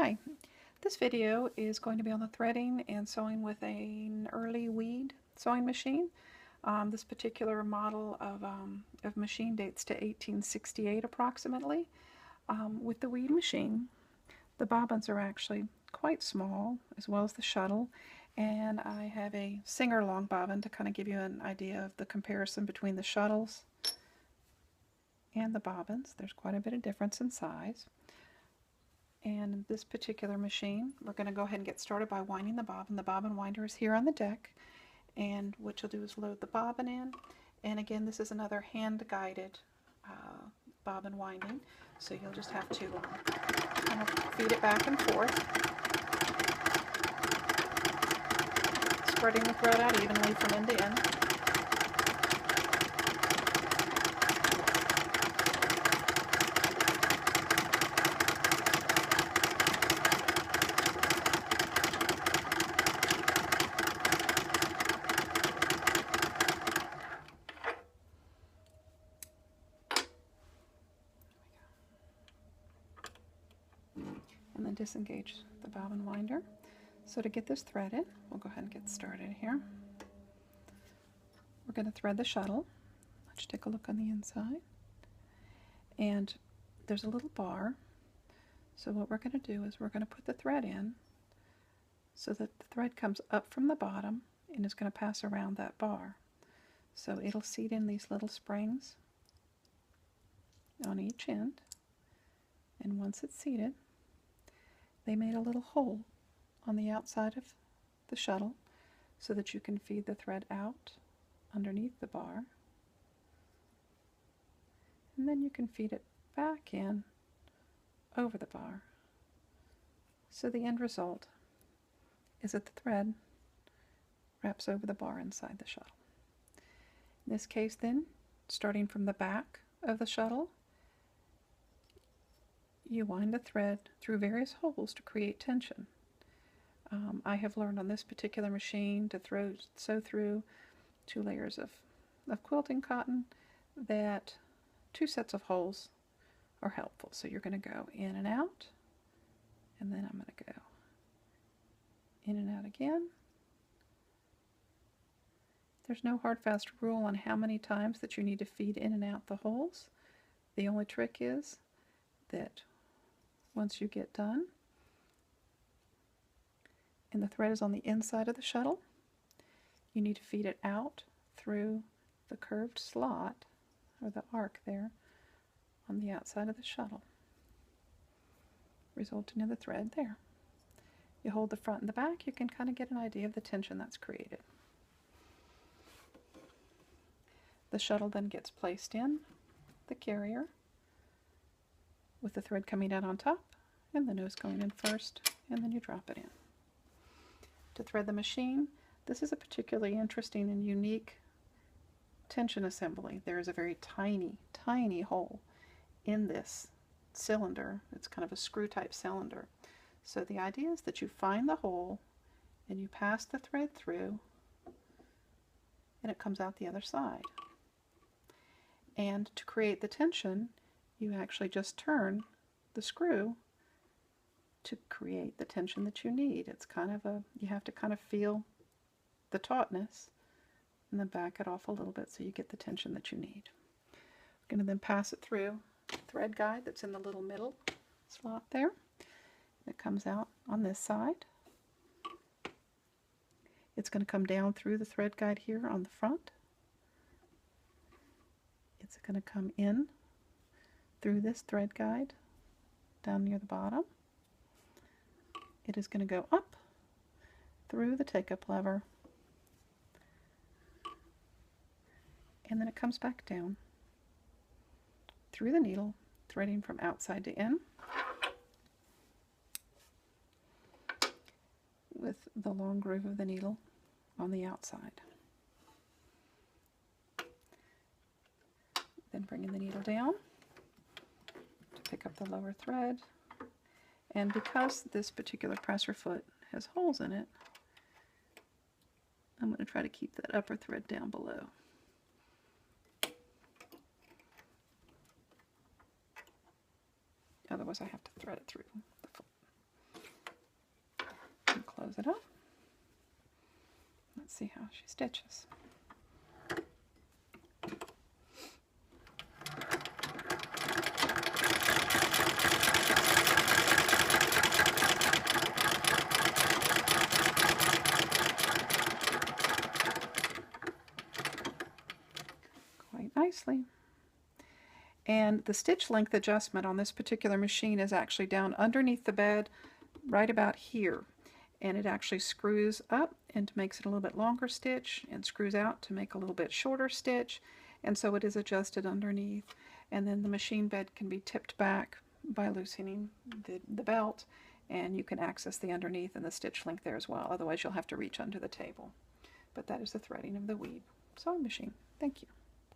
Hi, this video is going to be on the threading and sewing with an early weed sewing machine. This particular model of machine dates to 1868 approximately. With the weed machine, the bobbins are actually quite small, as well as the shuttle, and I have a Singer long bobbin to kind of give you an idea of the comparison between the shuttles and the bobbins. There's quite a bit of difference in size. And in this particular machine, we're going to go ahead and get started by winding the bobbin. The bobbin winder is here on the deck, and what you'll do is load the bobbin in. And again, this is another hand-guided bobbin winding, so you'll just have to kind of feed it back and forth, spreading the thread out evenly from end to end. And then disengage the bobbin winder. So to get this threaded, we'll go ahead and get started here. We're going to thread the shuttle. Let's take a look on the inside. And there's a little bar. So what we're going to do is we're going to put the thread in so that the thread comes up from the bottom and is going to pass around that bar. So it'll seat in these little springs on each end. And once it's seated, they made a little hole on the outside of the shuttle so that you can feed the thread out underneath the bar. And then you can feed it back in over the bar. So the end result is that the thread wraps over the bar inside the shuttle. In this case then, starting from the back of the shuttle, you wind the thread through various holes to create tension. I have learned on this particular machine to sew through 2 layers of quilting cotton that 2 sets of holes are helpful. So you're going to go in and out, and then I'm going to go in and out again. There's no hard fast rule on how many times that you need to feed in and out the holes. The only trick is that once you get done and the thread is on the inside of the shuttle, you need to feed it out through the curved slot or the arc there on the outside of the shuttle, resulting in the thread there. You hold the front and the back, you can kind of get an idea of the tension that's created. The shuttle then gets placed in the carrier with the thread coming out on top and the nose going in first, and then you drop it in. To thread the machine, this is a particularly interesting and unique tension assembly. There is a very tiny, tiny hole in this cylinder. It's kind of a screw type cylinder. So the idea is that you find the hole and you pass the thread through and it comes out the other side. And to create the tension, you actually just turn the screw to create the tension that you need. It's kind of you have to kind of feel the tautness and then back it off a little bit so you get the tension that you need. I'm going to then pass it through the thread guide that's in the little middle slot there. It comes out on this side. It's going to come down through the thread guide here on the front. It's going to come in through this thread guide down near the bottom. It is going to go up through the take-up lever, and then it comes back down through the needle, threading from outside to in with the long groove of the needle on the outside. Then bringing the needle down to pick up the lower thread. And because this particular presser foot has holes in it, I'm going to try to keep that upper thread down below. Otherwise I have to thread it through the foot. see how she stitches. Quite nicely. And the stitch length adjustment on this particular machine is actually down underneath the bed, right about here. And it actually screws up and makes it a little bit longer stitch, and screws out to make a little bit shorter stitch. And so it is adjusted underneath. And then the machine bed can be tipped back by loosening the belt, and you can access the underneath and the stitch length there as well. Otherwise you'll have to reach under the table. But that is the threading of the weed sewing machine. Thank you.